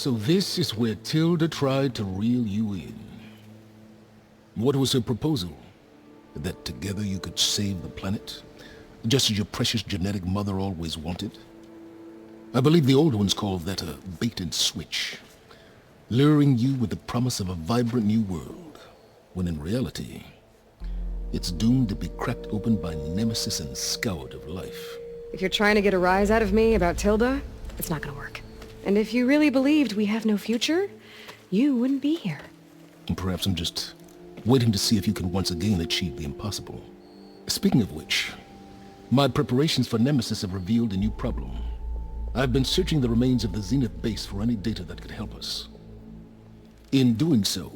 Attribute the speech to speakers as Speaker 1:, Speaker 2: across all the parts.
Speaker 1: So this is where Tilda tried to reel you in. What was her proposal? That together you could save the planet? Just as your precious genetic mother always wanted? I believe the old ones called that a bait and switch. Luring you with the promise of a vibrant new world, when in reality, it's doomed to be cracked open by Nemesis and scoured of life.
Speaker 2: If you're trying to get a rise out of me about Tilda, it's not gonna work. And if you really believed we have no future, you wouldn't be here.
Speaker 1: And perhaps I'm just waiting to see if you can once again achieve the impossible. Speaking of which, my preparations for Nemesis have revealed a new problem. I've been searching the remains of the Zenith base for any data that could help us. In doing so,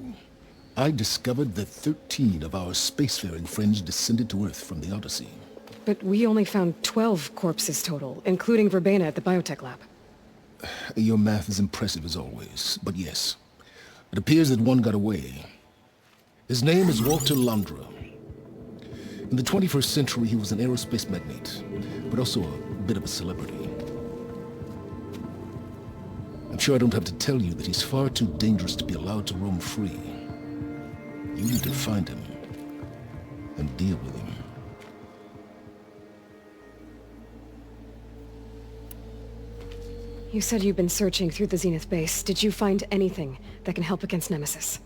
Speaker 1: I discovered that 13 of our spacefaring friends descended to Earth from the Odyssey.
Speaker 2: But we only found 12 corpses total, including Verbena at the biotech lab.
Speaker 1: Your math is impressive as always, but yes. It appears that one got away. His name is Walter Londra. In the 21st century, he was an aerospace magnate, but also a bit of a celebrity. I'm sure I don't have to tell you that he's far too dangerous to be allowed to roam free. You need to find him and deal with him.
Speaker 2: You said you've been searching through the Zenith base. Did you find anything that can help against Nemesis?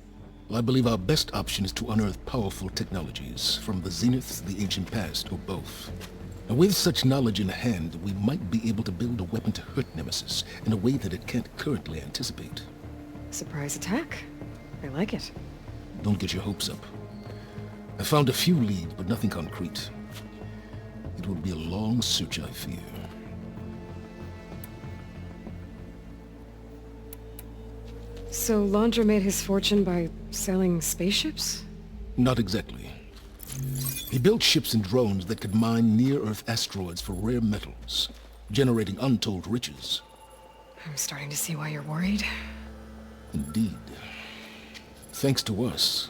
Speaker 1: Well, I believe our best option is to unearth powerful technologies from the Zenith, the ancient past, or both. And with such knowledge in hand, we might be able to build a weapon to hurt Nemesis in a way that it can't currently anticipate.
Speaker 2: Surprise attack? I like it.
Speaker 1: Don't get your hopes up. I found a few leads, but nothing concrete. It will be a long search, I fear.
Speaker 2: So Londra made his fortune by selling spaceships?
Speaker 1: Not exactly. He built ships and drones that could mine near-Earth asteroids for rare metals, generating untold riches.
Speaker 2: I'm starting to see why you're worried.
Speaker 1: Indeed. Thanks to us,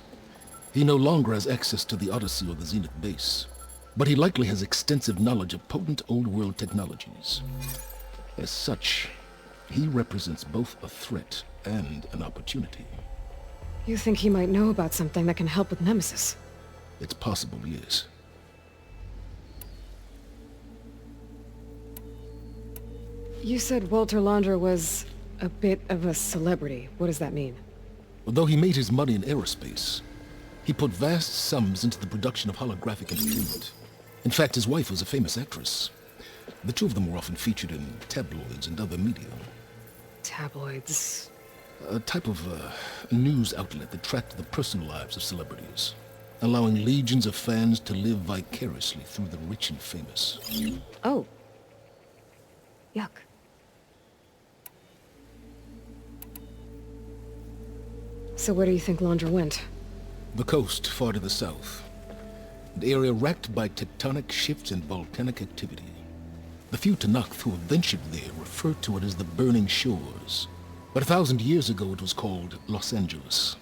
Speaker 1: he no longer has access to the Odyssey or the Zenith base, but he likely has extensive knowledge of potent old-world technologies. As such, he represents both a threat and an opportunity.
Speaker 2: You think he might know about something that can help with Nemesis?
Speaker 1: It's possible, yes.
Speaker 2: You said Walter Londra was a bit of a celebrity. What does that mean?
Speaker 1: Although he made his money in aerospace, he put vast sums into the production of holographic entertainment. In fact, his wife was a famous actress. The two of them were often featured in tabloids and other media.
Speaker 2: Tabloids?
Speaker 1: A type of news outlet that tracked the personal lives of celebrities, allowing legions of fans to live vicariously through the rich and famous.
Speaker 2: Oh. Yuck. So where do you think Londra went?
Speaker 1: The coast, far to the south. An area racked by tectonic shifts and volcanic activity. The few Tenakth who have ventured there refer to it as the Burning Shores. But 1,000 years ago it was called Los Angeles,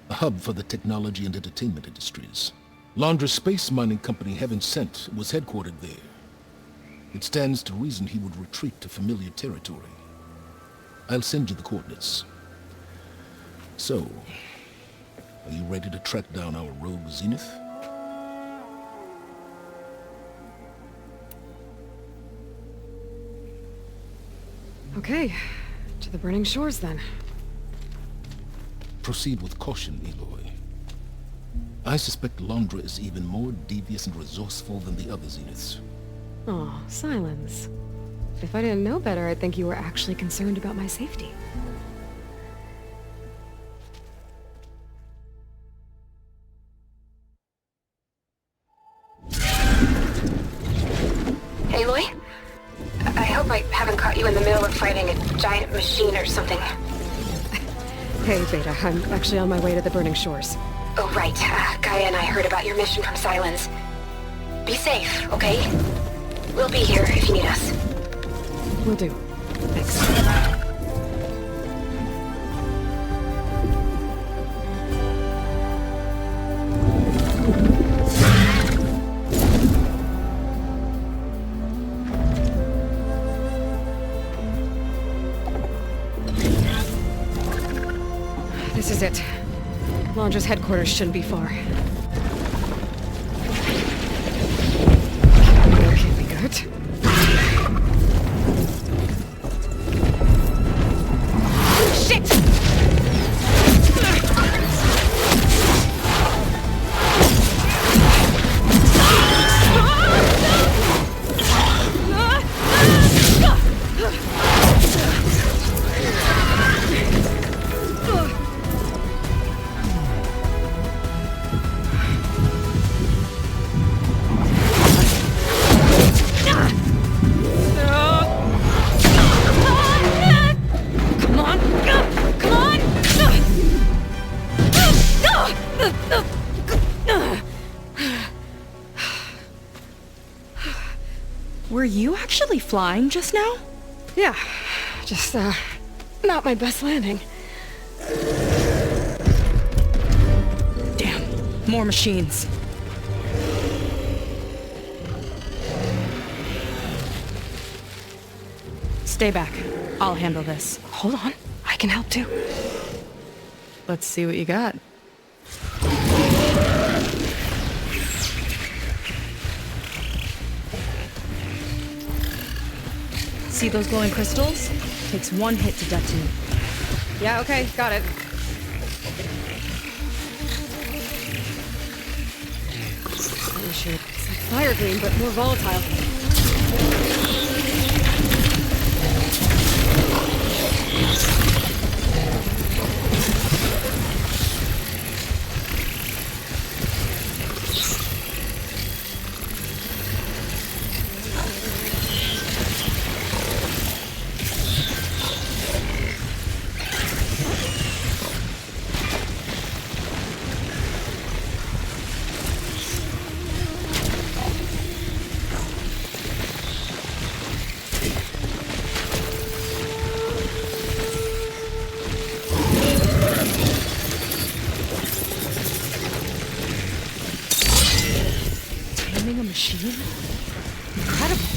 Speaker 1: a hub for the technology and entertainment industries. Londra's space mining company, Heaven Sent, was headquartered there. It stands to reason he would retreat to familiar territory. I'll send you the coordinates. So, are you ready to track down our rogue Zenith?
Speaker 2: Okay. To the Burning Shores, then.
Speaker 1: Proceed with caution, Aloy. I suspect Londra is even more devious and resourceful than the other Zeniths.
Speaker 2: Aw, Silence. If I didn't know better, I'd think you were actually concerned about my safety.
Speaker 3: Aloy? I hope I haven't caught you in the middle of fighting a giant machine or something.
Speaker 2: Hey, Beta, I'm actually on my way to the Burning Shores.
Speaker 3: Oh, right. Gaia and I heard about your mission from Silence. Be safe, okay? We'll be here if you need us.
Speaker 2: Will do. Thanks. is it. Londra's headquarters shouldn't be far. Can't be good. Shit!
Speaker 4: Were you actually flying just now?
Speaker 2: Yeah, just, not my best landing.
Speaker 4: Damn, more machines. Stay back. I'll handle this.
Speaker 2: Hold on, I can help too.
Speaker 4: Let's see what you got. See those glowing crystals? Takes one hit to detonate.
Speaker 2: Yeah, okay, got it. It's like fire green, but more volatile.
Speaker 4: A machine? Incredible.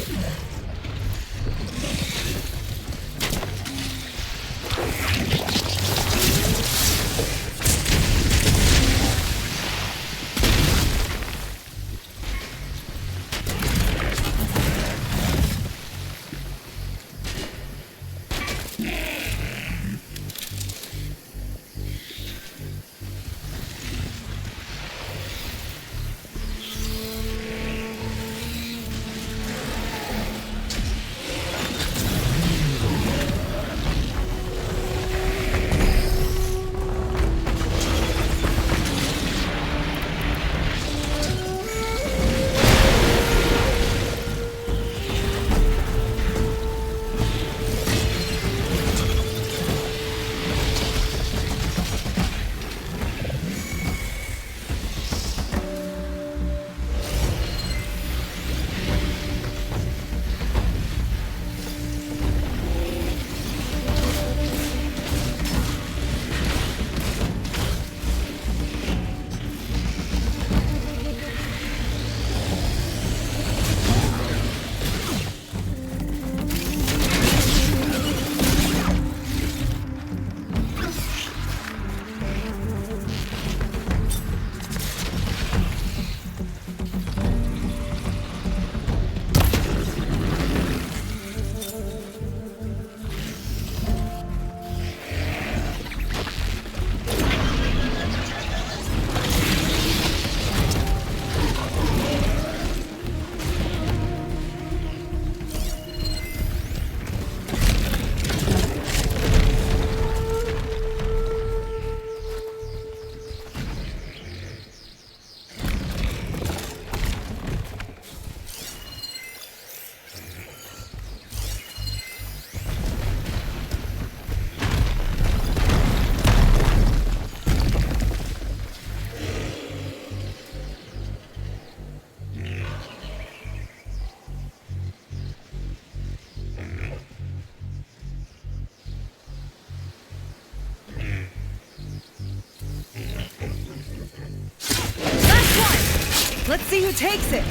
Speaker 4: Let's see who takes it!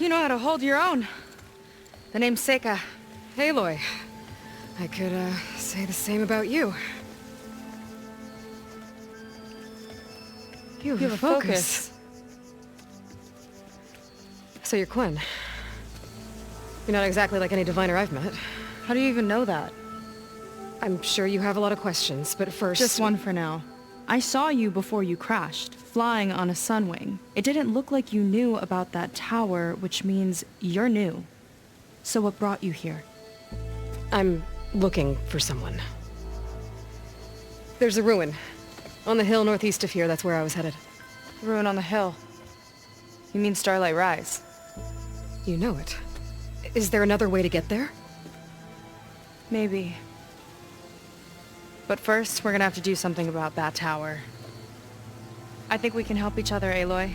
Speaker 4: You know how to hold your own. The name's Seika.
Speaker 2: Aloy. I could, say the same about you. You have a focus. So you're Quinn. You're not exactly like any diviner I've met.
Speaker 4: How do you even know that?
Speaker 2: I'm sure you have a lot of questions, but first...
Speaker 4: Just one for now. I saw you before you crashed, flying on a sunwing. It didn't look like you knew about that tower, which means you're new. So what brought you here?
Speaker 2: I'm looking for someone. There's a ruin. On the hill northeast of here, that's where I was headed.
Speaker 4: Ruin on the hill. You mean Starlight Rise?
Speaker 2: You know it. Is there another way to get there?
Speaker 4: Maybe. But first, we're gonna have to do something about that tower. I think we can help each other, Aloy.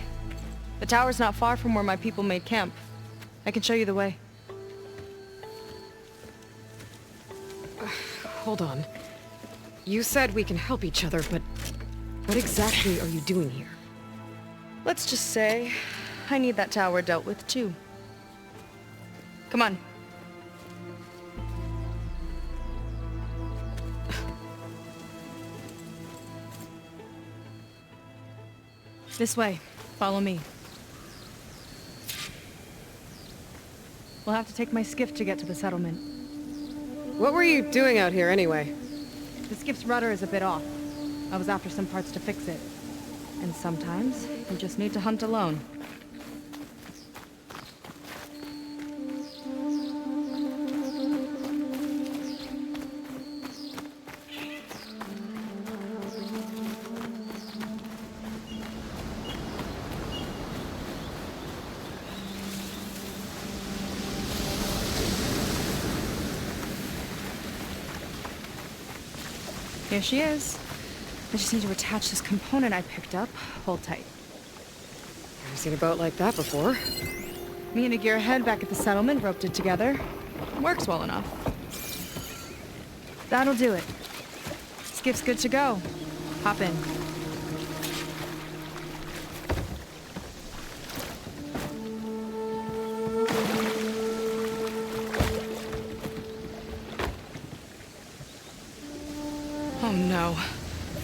Speaker 4: The tower's not far from where my people made camp. I can show you the way.
Speaker 2: Hold on. You said we can help each other, but what exactly are you doing here?
Speaker 4: Let's just say, I need that tower dealt with too. Come on. This way. Follow me. We'll have to take my skiff to get to the settlement.
Speaker 2: What were you doing out here anyway?
Speaker 4: The skiff's rudder is a bit off. I was after some parts to fix it. And sometimes, you just need to hunt alone. Here she is. I just need to attach this component I picked up. Hold tight.
Speaker 2: Never seen a boat like that before.
Speaker 4: Me and a gearhead back at the settlement roped it together. Works well enough. That'll do it. Skiff's good to go. Hop in. Oh no.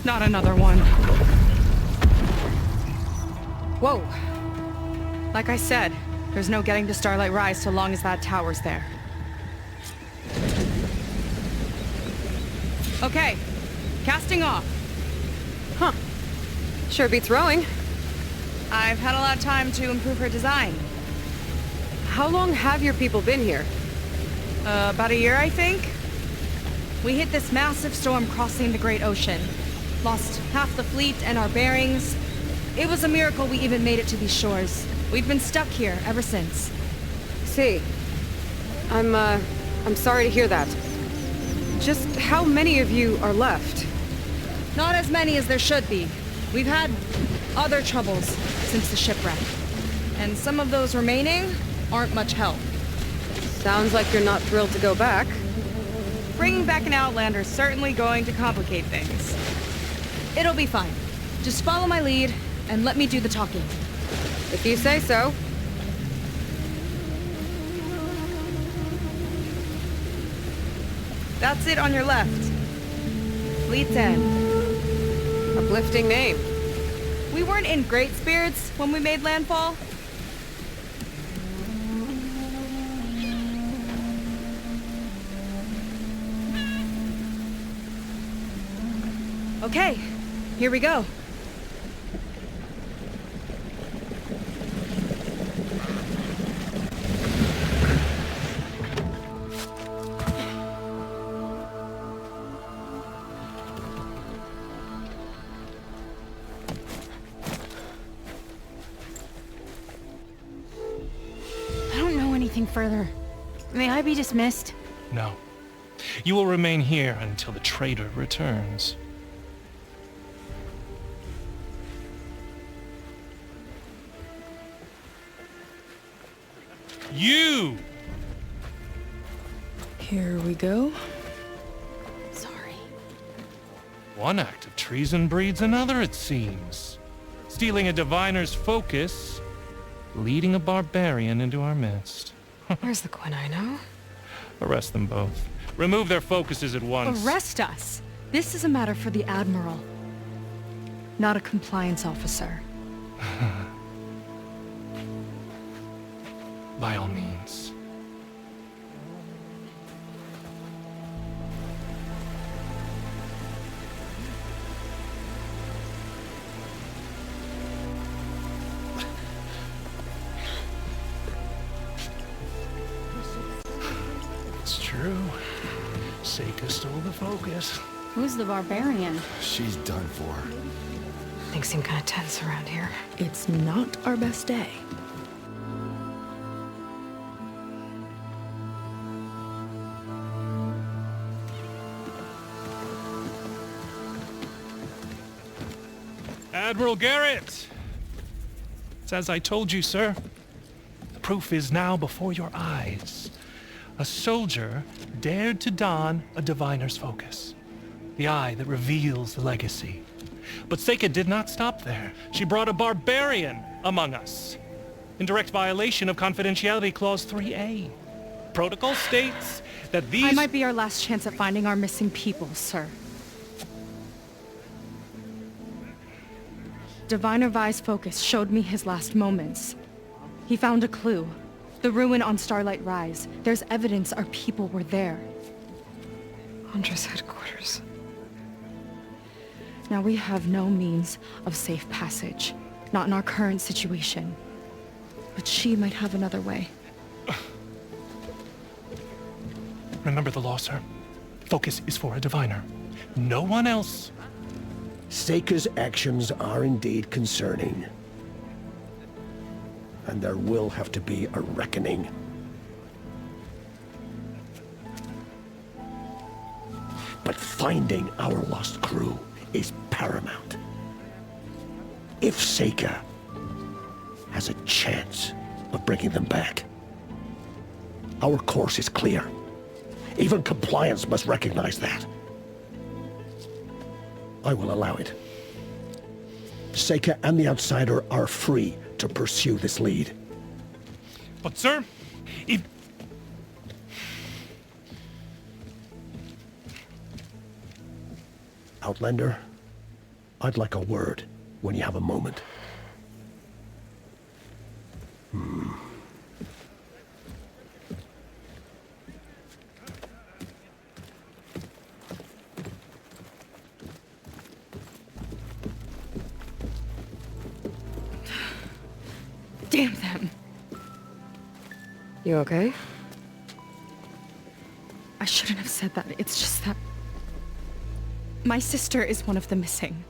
Speaker 4: Not another one. Whoa. Like I said, there's no getting to Starlight Rise so long as that tower's there. Okay. Casting off.
Speaker 2: Huh. Sure beats rowing.
Speaker 4: I've had a lot of time to improve her design.
Speaker 2: How long have your people been here?
Speaker 4: About a year, I think. We hit this massive storm crossing the Great Ocean. Lost half the fleet and our bearings. It was a miracle we even made it to these shores. We've been stuck here ever since.
Speaker 2: See, I'm sorry to hear that. Just how many of you are left?
Speaker 4: Not as many as there should be. We've had other troubles since the shipwreck. And some of those remaining aren't much help.
Speaker 2: Sounds like you're not thrilled to go back.
Speaker 4: Bringing back an Outlander is certainly going to complicate things. It'll be fine. Just follow my lead and let me do the talking.
Speaker 2: If you say so.
Speaker 4: That's it on your left. Fleet's End.
Speaker 2: Uplifting name.
Speaker 4: We weren't in great spirits when we made landfall. Okay, here we go.
Speaker 5: I don't know anything further. May I be dismissed?
Speaker 6: No. You will remain here until the trader returns. You!
Speaker 4: Here we go.
Speaker 5: Sorry.
Speaker 6: One act of treason breeds another, it seems. Stealing a diviner's focus leading a barbarian into our midst.
Speaker 2: Where's the Quinino?
Speaker 6: Arrest them both. Remove their focuses at once.
Speaker 4: Arrest us! This is a matter for the Admiral, not a compliance officer.
Speaker 6: By all means. It's true. Seika stole the focus.
Speaker 5: Who's the barbarian?
Speaker 7: She's done for.
Speaker 2: Things seem kind of tense around here.
Speaker 8: It's not our best day.
Speaker 6: Admiral Garrett! It's as I told you, sir. The proof is now before your eyes. A soldier dared to don a diviner's focus. The eye that reveals the legacy. But Seika did not stop there. She brought a barbarian among us. In direct violation of Confidentiality Clause 3A. Protocol states that these...
Speaker 4: I might be our last chance at finding our missing people, sir. Diviner Vi's focus showed me his last moments. He found a clue. The ruin on Starlight Rise. There's evidence our people were there.
Speaker 2: Huntress headquarters.
Speaker 4: Now we have no means of safe passage. Not in our current situation. But she might have another way.
Speaker 6: Remember the law, sir. Focus is for a diviner. No one else.
Speaker 9: Seika's actions are indeed concerning. And there will have to be a reckoning. But finding our lost crew is paramount. If Seika has a chance of bringing them back, our course is clear. Even compliance must recognize that. I will allow it. Seika and the Outsider are free to pursue this lead.
Speaker 6: But sir, if...
Speaker 9: Outlander, I'd like a word when you have a moment.
Speaker 4: Damn them.
Speaker 2: You okay?
Speaker 4: I shouldn't have said that. It's just that... my sister is one of the missing.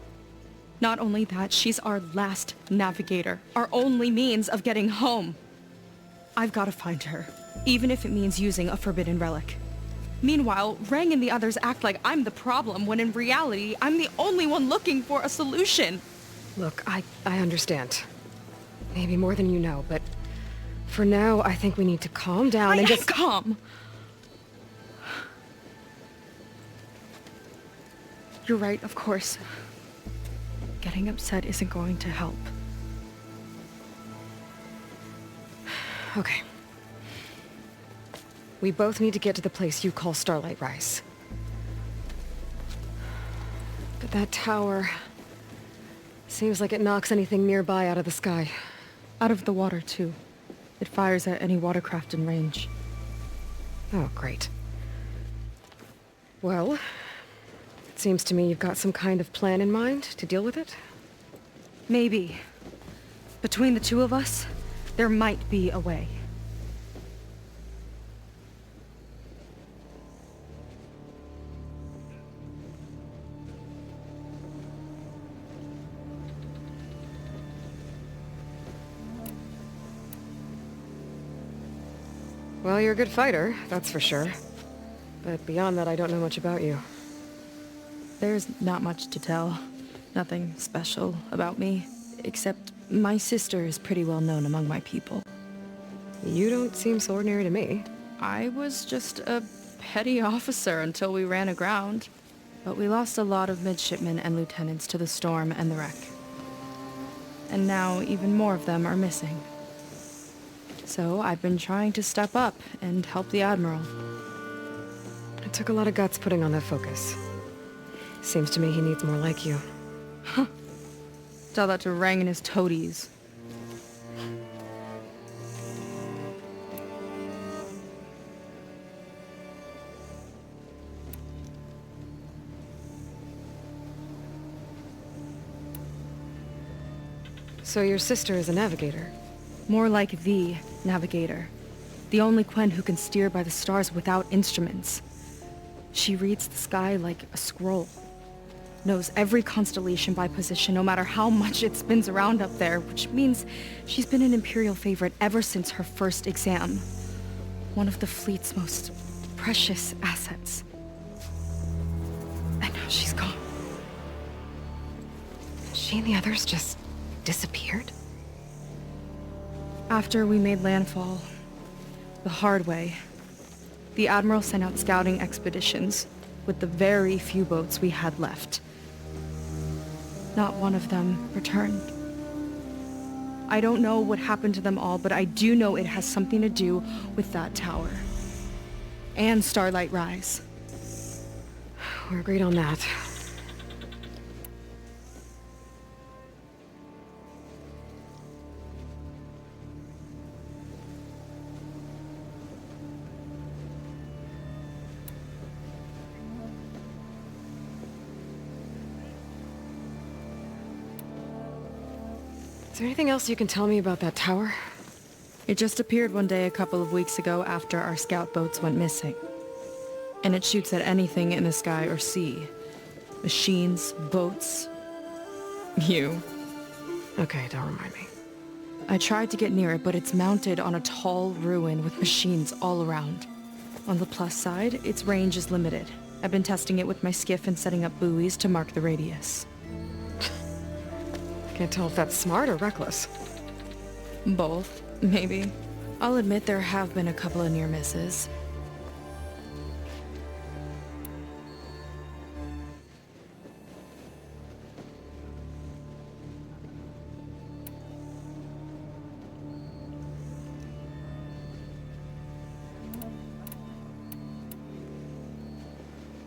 Speaker 4: Not only that, she's our last navigator. Our only means of getting home. I've got to find her. Even if it means using a forbidden relic. Meanwhile, Rang and the others act like I'm the problem, when in reality, I'm the only one looking for a solution.
Speaker 2: Look, I understand. Maybe more than you know, but for now, I think we need to calm down and just...
Speaker 4: calm. You're right, of course. Getting upset isn't going to help.
Speaker 2: Okay. We both need to get to the place you call Starlight Rise. But that tower... seems like it knocks anything nearby out of the sky.
Speaker 4: Out of the water, too. It fires at any watercraft in range.
Speaker 2: Oh, great. Well, it seems to me you've got some kind of plan in mind to deal with it.
Speaker 4: Maybe. Between the two of us, there might be a way.
Speaker 2: Well, you're a good fighter, that's for sure. But beyond that, I don't know much about you.
Speaker 4: There's not much to tell. Nothing special about me. Except my sister is pretty well known among my people.
Speaker 2: You don't seem so ordinary to me.
Speaker 4: I was just a petty officer until we ran aground. But we lost a lot of midshipmen and lieutenants to the storm and the wreck. And now even more of them are missing.
Speaker 5: So I've been trying to step up and help the Admiral.
Speaker 2: It took a lot of guts putting on that focus. Seems to me he needs more like you.
Speaker 5: Tell that to Rang and his toadies.
Speaker 2: So your sister is a navigator?
Speaker 5: More like the navigator. The only Quen who can steer by the stars without instruments. She reads the sky like a scroll. Knows every constellation by position, no matter how much it spins around up there, which means she's been an Imperial favorite ever since her first exam. One of the fleet's most precious assets. And now she's gone.
Speaker 2: She and the others just disappeared?
Speaker 5: After we made landfall, the hard way, the Admiral sent out scouting expeditions with the very few boats we had left. Not one of them returned. I don't know what happened to them all, but I do know it has something to do with that tower. And Starlight Rise.
Speaker 2: We're agreed on that. Is there anything else you can tell me about that tower?
Speaker 5: It just appeared one day a couple of weeks ago after our scout boats went missing. And it shoots at anything in the sky or sea. Machines, boats, you.
Speaker 2: Okay, don't remind me.
Speaker 5: I tried to get near it, but it's mounted on a tall ruin with machines all around. On the plus side, its range is limited. I've been testing it with my skiff and setting up buoys to mark the radius.
Speaker 2: Can't tell if that's smart or reckless.
Speaker 5: Both, maybe. I'll admit there have been a couple of near misses.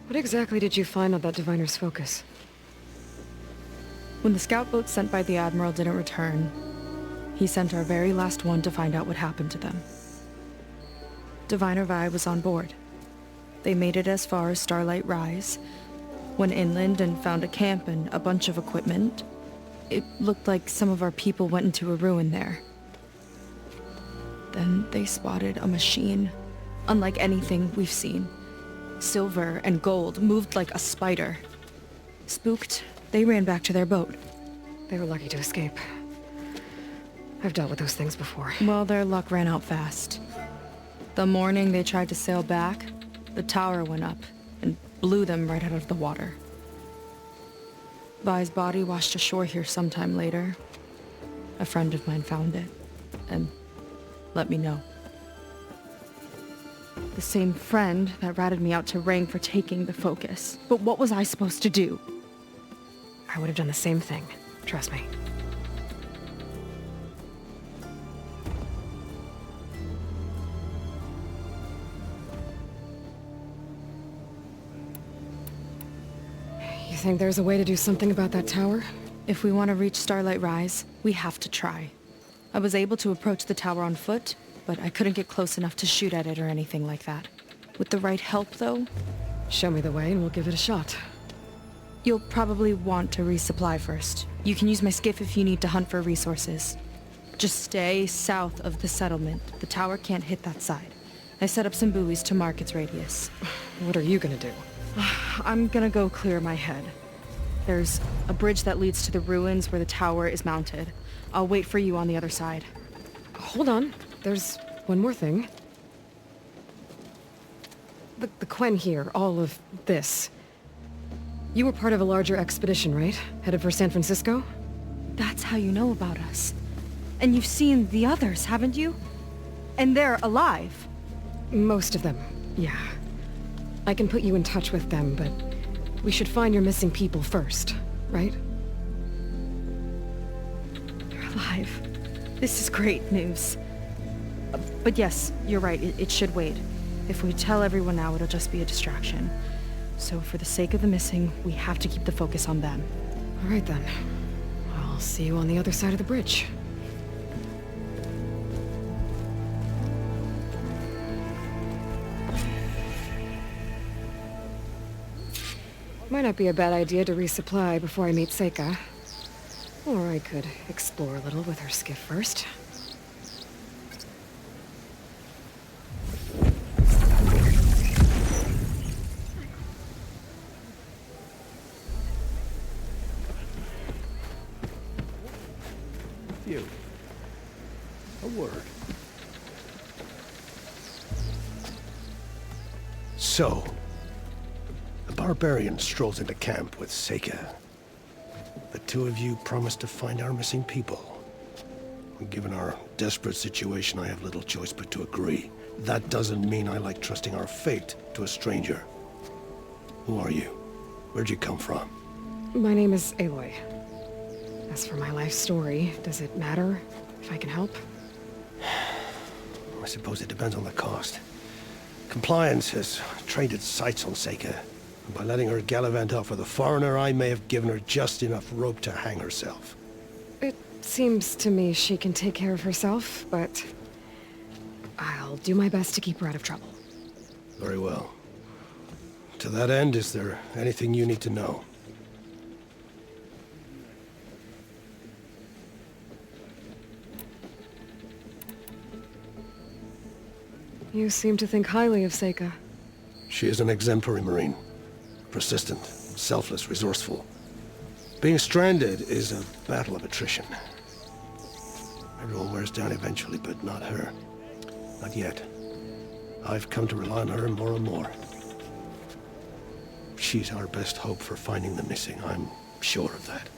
Speaker 2: What exactly did you find on that Diviner's focus?
Speaker 5: When the scout boat sent by the Admiral didn't return, he sent our very last one to find out what happened to them. Diviner Vi was on board. They made it as far as Starlight Rise, went inland and found a camp and a bunch of equipment. It looked like some of our people went into a ruin there. Then they spotted a machine, unlike anything we've seen. Silver and gold, moved like a spider. Spooked, they ran back to their boat.
Speaker 2: They were lucky to escape. I've dealt with those things before.
Speaker 5: Well, their luck ran out fast. The morning they tried to sail back, the tower went up and blew them right out of the water. Vi's body washed ashore here sometime later. A friend of mine found it and let me know. The same friend that ratted me out to Rang for taking the focus. But what was I supposed to do?
Speaker 2: I would have done the same thing. Trust me. You think there's a way to do something about that tower?
Speaker 5: If we want to reach Starlight Rise, we have to try. I was able to approach the tower on foot, but I couldn't get close enough to shoot at it or anything like that. With the right help, though...
Speaker 2: Show me the way and we'll give it a shot.
Speaker 5: You'll probably want to resupply first. You can use my skiff if you need to hunt for resources. Just stay south of the settlement. The tower can't hit that side. I set up some buoys to mark its radius.
Speaker 2: What are you gonna do?
Speaker 5: I'm gonna go clear my head. There's a bridge that leads to the ruins where the tower is mounted. I'll wait for you on the other side.
Speaker 2: Hold on. There's one more thing. The Quen here, all of this. You were part of a larger expedition, right? Headed for San Francisco?
Speaker 5: That's how you know about us. And you've seen the others, haven't you? And they're alive.
Speaker 2: Most of them, yeah. I can put you in touch with them, but we should find your missing people first, right?
Speaker 5: They're alive. This is great news. But yes, you're right, it should wait. If we tell everyone now, it'll just be a distraction. So for the sake of the missing, we have to keep the focus on them.
Speaker 2: All right then. I'll see you on the other side of the bridge. Might not be a bad idea to resupply before I meet Seika. Or I could explore a little with her skiff first.
Speaker 9: You. A word. So, the barbarian strolls into camp with Seika. The two of you promised to find our missing people. Given our desperate situation, I have little choice but to agree. That doesn't mean I like trusting our fate to a stranger. Who are you? Where'd you come from?
Speaker 2: My name is Aloy. As for my life story, does it matter if I can help?
Speaker 9: I suppose it depends on the cost. Compliance has trained its sights on Seika. And by letting her gallivant off with a foreigner, I may have given her just enough rope to hang herself.
Speaker 2: It seems to me she can take care of herself, but I'll do my best to keep her out of trouble.
Speaker 9: Very well. To that end, is there anything you need to know?
Speaker 2: You seem to think highly of Seika.
Speaker 9: She is an exemplary Marine. Persistent, selfless, resourceful. Being stranded is a battle of attrition. Everyone wears down eventually, but not her. Not yet. I've come to rely on her more and more. She's our best hope for finding the missing, I'm sure of that.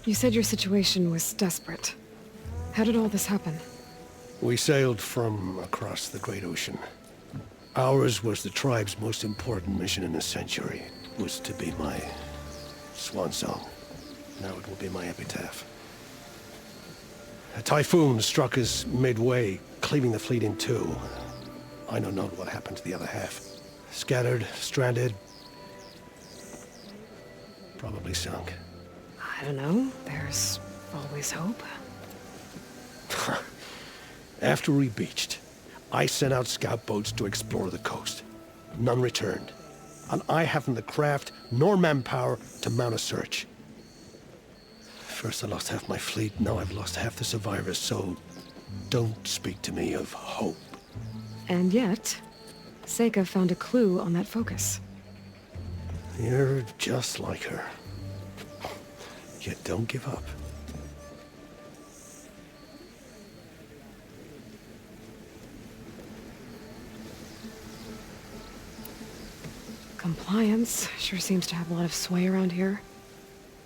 Speaker 2: You said your situation was desperate. How did all this happen?
Speaker 9: We sailed from across the Great Ocean. Ours was the tribe's most important mission in a century. It was to be my swan song. Now it will be my epitaph. A typhoon struck us midway, cleaving the fleet in two. I know not what happened to the other half. Scattered, stranded, probably sunk.
Speaker 2: I don't know. There's always hope.
Speaker 9: After we beached, I sent out scout boats to explore the coast. None returned. And I haven't the craft nor manpower to mount a search. First I lost half my fleet, now I've lost half the survivors, so don't speak to me of hope.
Speaker 2: And yet, Seika found a clue on that focus.
Speaker 9: You're just like her. Yet don't give up.
Speaker 2: Compliance sure seems to have a lot of sway around here.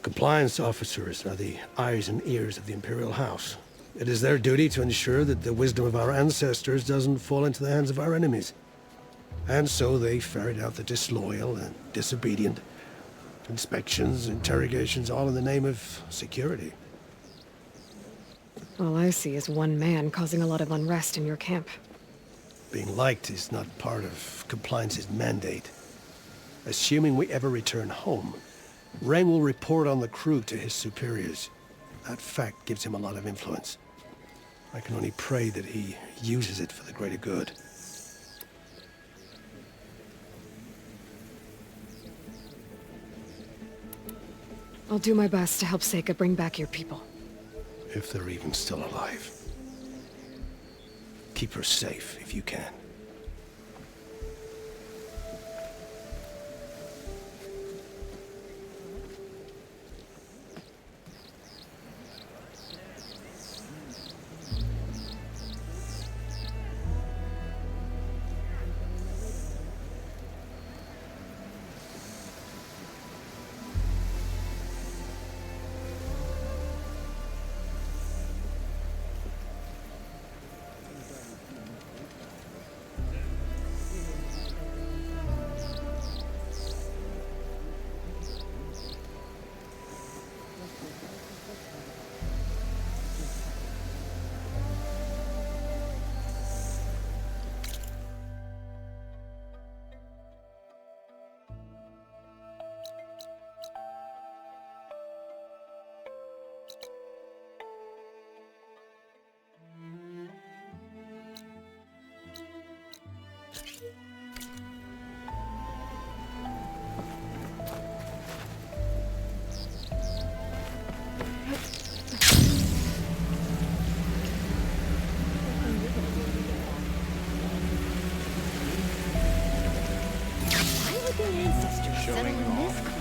Speaker 9: Compliance officers are the eyes and ears of the Imperial House. It is their duty to ensure that the wisdom of our ancestors doesn't fall into the hands of our enemies. And so they ferret out the disloyal and disobedient. Inspections, interrogations, all in the name of security.
Speaker 2: All I see is one man causing a lot of unrest in your camp.
Speaker 9: Being liked is not part of Compliance's mandate. Assuming we ever return home, Rain will report on the crew to his superiors. That fact gives him a lot of influence. I can only pray that he uses it for the greater good.
Speaker 2: I'll do my best to help Seika bring back your people.
Speaker 9: If they're even still alive. Keep her safe if you can.
Speaker 7: The ancestors settled in this